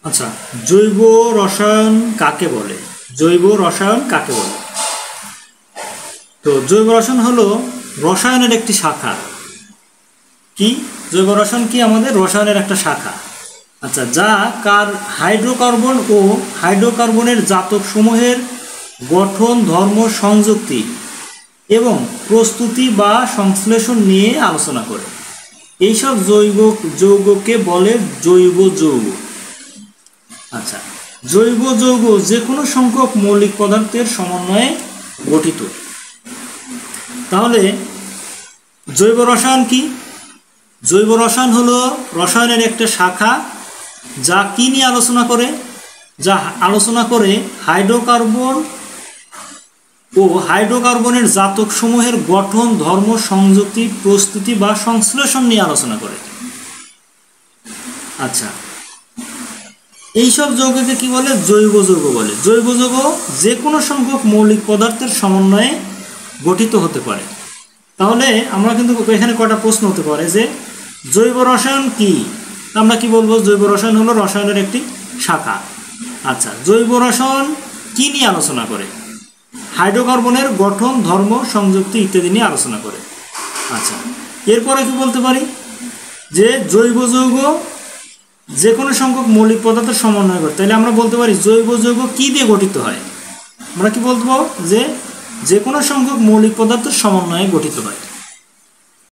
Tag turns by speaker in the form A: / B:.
A: আচ্ছা, জৈব রসায়ন কাকে বলে? জৈব রসায়ন কাকে বলে? তো জৈব রসায়ন হলো রসায়নের একটি শাখা। কি? জৈব রসায়ন কি? আমাদের রসায়নের একটা শাখা। আচ্ছা, যা হাইড্রোকার্বন ও হাইড্রোকার্বনের জাতক সমূহের গঠন, ধর্ম, সংযুক্তি এবং প্রস্তুতি বা সংশ্লেষণ নিয়ে আলোচনা করে। এইসব যৌগকে বলে জৈব যৌগ। আচ্ছা, জৈব যৌগ যে কোনো সংখ্যক মৌলিক পদার্থের সমন্বয়ে গঠিত। তাহলে জৈব রসায়ন কি? জৈব রসায়ন হলো রসায়নের একটা শাখা, যা কি নিয়ে আলোচনা করে? যা আলোচনা করে হাইড্রোকার্বন ও হাইড্রোকার্বনের জাতক সমূহের গঠন, ধর্ম, সংযুক্তি, প্রস্তুতি বা সংশ্লেষণ নিয়ে আলোচনা করে। আচ্ছা, এইসব যৌগকে কি বলে? জৈব যৌগ বলে। জৈব যৌগ যে কোনো সংখ্যক মৌলিক পদার্থের সমন্বয়ে গঠিত হতে পারে। তাহলে আমরা কিন্তু এখানে কয়টা প্রশ্ন হতে পারে যে জৈব রসায়ন কি? আমরা কি বলবো? জৈব রসায়ন হলো রসায়নের একটি শাখা। আচ্ছা, জৈব রসায়ন কি নিয়ে আলোচনা করে? হাইড্রোকার্বনের গঠন, ধর্ম, সংযুক্তি ইত্যাদি নিয়ে আলোচনা করে। আচ্ছা, এরপরে কি বলতে পারি? যে জৈব যৌগ যে কোনো সংখ্যক মৌলিক পদার্থের সমন্বয় করে। তাহলে আমরা বলতে পারি জৈব যৌগ কি দিয়ে গঠিত হয়? আমরা কি বলবো? যে কোনো সংখ্যক মৌলিক পদার্থের সমন্বয়ে গঠিত হয়।